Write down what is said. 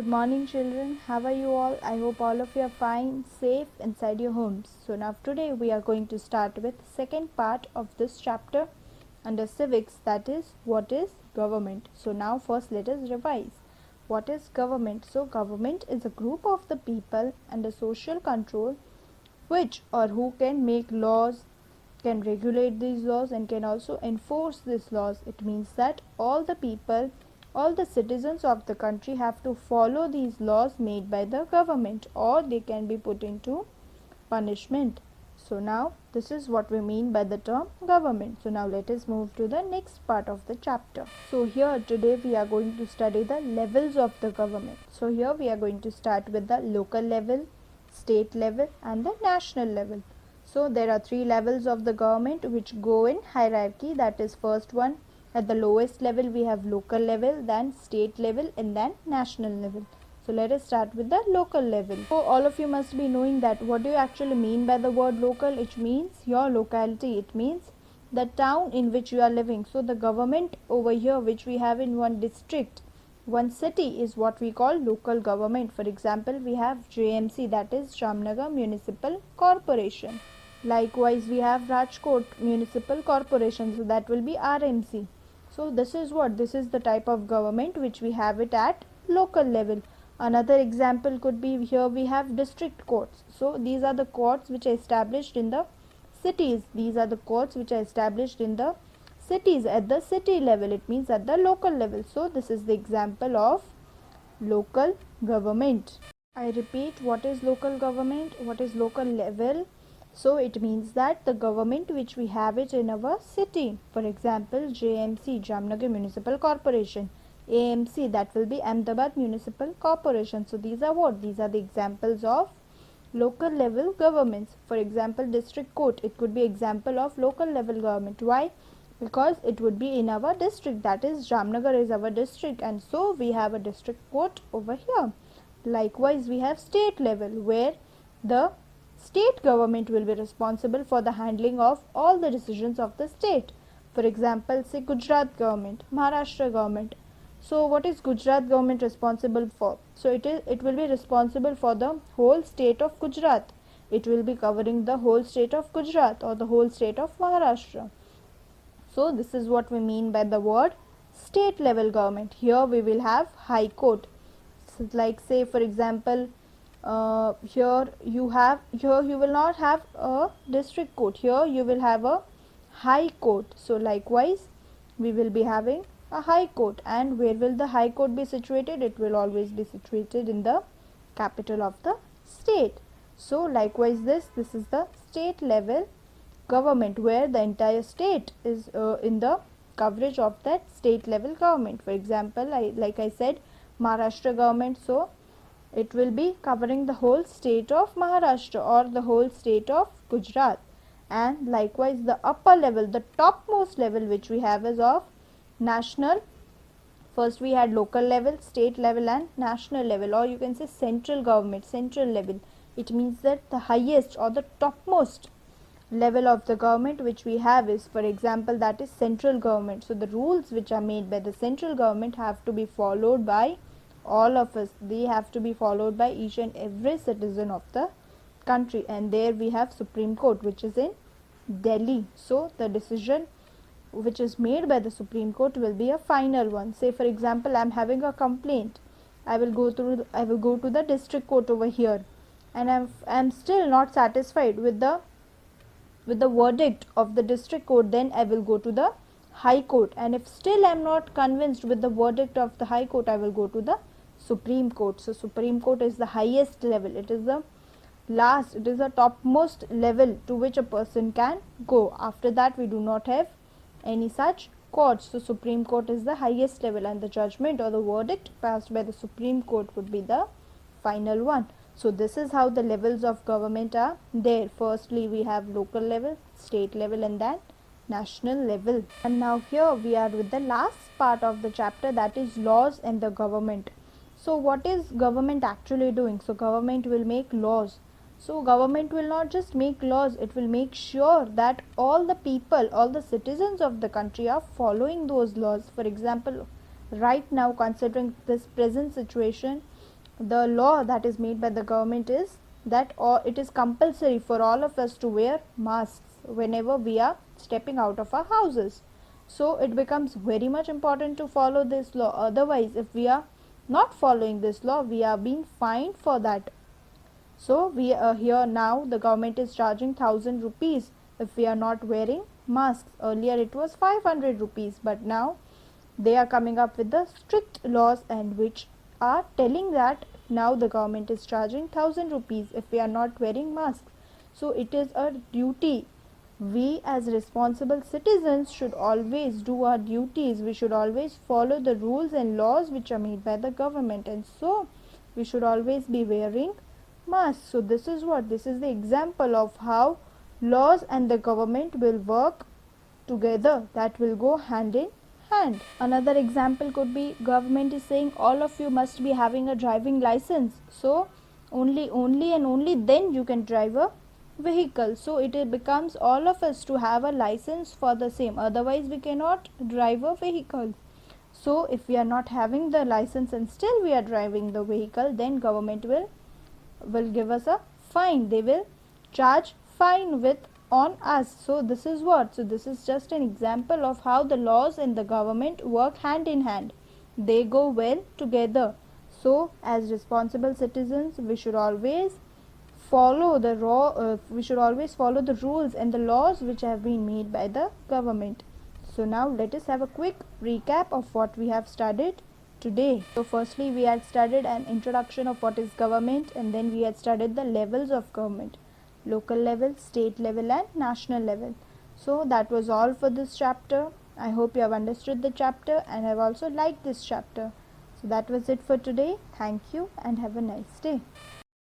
Good morning, children. How are you all? I hope all of you are fine, safe inside your homes. So now today we are going to start with second part of this chapter under civics, that is what is government. So now first let us revise. What is government? So government is a group of the people under social control which or who can make laws, can regulate these laws and can also enforce these laws. It means that all the people, all the citizens of the country have to follow these laws made by the government, or they can be put into punishment. So now this is what we mean by the term government. So now let us move to the next part of the chapter. So here today we are going to study the levels of the government. So here we are going to start with the local level, state level and the national level. So there are three levels of the government which go in hierarchy. That is, first one, at the lowest level we have local level, then state level and then national level. So let us start with the local level. So all of you must be knowing that what do you actually mean by the word local? It means your locality. It means the town in which you are living. So the government over here which we have in one district, one city, is what we call local government. For example, we have JMC, that is Jamnagar Municipal Corporation. Likewise, we have Rajkot Municipal Corporation, so that will be RMC. So this is what? This is the type of government which we have it at local level. Another example could be, here we have district courts. So these are the courts which are established in the cities. These are the courts which are established in the cities at the city level. It means at the local level. So this is the example of local government. I repeat, what is local government? What is local level? So it means that the government which we have it in our city. For example, JMC, Jamnagar Municipal Corporation. AMC, that will be Ahmedabad Municipal Corporation. So these are what? These are the examples of local level governments. For example, district court, it could be example of local level government. Why? Because it would be in our district, that is Jamnagar is our district, and so we have a district court over here. Likewise, we have state level where the state government will be responsible for the handling of all the decisions of the state. For example, say Gujarat government, Maharashtra government. So what is Gujarat government responsible for? So it will be responsible for the whole state of Gujarat. It will be covering the whole state of Gujarat or the whole state of Maharashtra. So this is what we mean by the word state level government. Here we will have high court. So like say for example, here you will not have a district court. Here you will have a high court. So likewise we will be having a high court. And where will the high court be situated? It will always be situated in the capital of the state. So likewise this is the state level government where the entire state is in the coverage of that state level government. For example, like I said, Maharashtra government, so it will be covering the whole state of Maharashtra or the whole state of Gujarat. And likewise the upper level, the topmost level which we have is of national. First we had local level, state level and national level, or you can say central government, central level. It means that the highest or the topmost level of the government which we have is, for example, that is central government. So the rules which are made by the central government have to be followed by all of us. They have to be followed by each and every citizen of the country. And there we have Supreme Court, which is in Delhi. So the decision which is made by the Supreme Court will be a final one. Say for example, I am having a complaint. I will go to the district court over here, and I am still not satisfied with the verdict of the district court. Then I will go to the high court, and if still I am not convinced with the verdict of the high court, I will go to the Supreme Court. So Supreme Court is the highest level. It is the last, it is the topmost level to which a person can go. After that we do not have any such courts. So Supreme Court is the highest level, and the judgment or the verdict passed by the Supreme Court would be the final one. So this is how the levels of government are there. Firstly we have local level, state level and then national level. And now here we are with the last part of the chapter, that is laws and the government. So what is government actually doing? So government will make laws. So government will not just make laws, it will make sure that all the people, all the citizens of the country are following those laws. For example, right now, considering this present situation, the law that is made by the government is that it is compulsory for all of us to wear masks whenever we are stepping out of our houses. So it becomes very much important to follow this law. Otherwise, if we are not following this law, we are being fined for that. So we are here now the government is charging 1000 rupees if we are not wearing masks. Earlier it was 500 rupees, but now they are coming up with the strict laws and which are telling that now the government is charging 1000 rupees if we are not wearing masks. So it is a duty. We as responsible citizens should always do our duties. We should always follow the rules and laws which are made by the government, and so we should always be wearing masks. So this is the example of how laws and the government will work together, that will go hand in hand. Another example could be government is saying all of you must be having a driving license. So only and only then you can drive a vehicle. So it becomes all of us to have a license for the same, otherwise we cannot drive a vehicle. So if we are not having the license and still we are driving the vehicle, then government will give us a fine. They will charge fine with on us. So this is just an example of how the laws and the government work hand in hand. They go well together. So as responsible citizens, we should always follow the rules and the laws which have been made by the government. So now let us have a quick recap of what we have studied today. So firstly, we had studied an introduction of what is government, and then we had studied the levels of government: local level, state level and national level. So that was all for this chapter. I hope you have understood the chapter and have also liked this chapter. So that was it for today. Thank you and have a nice day.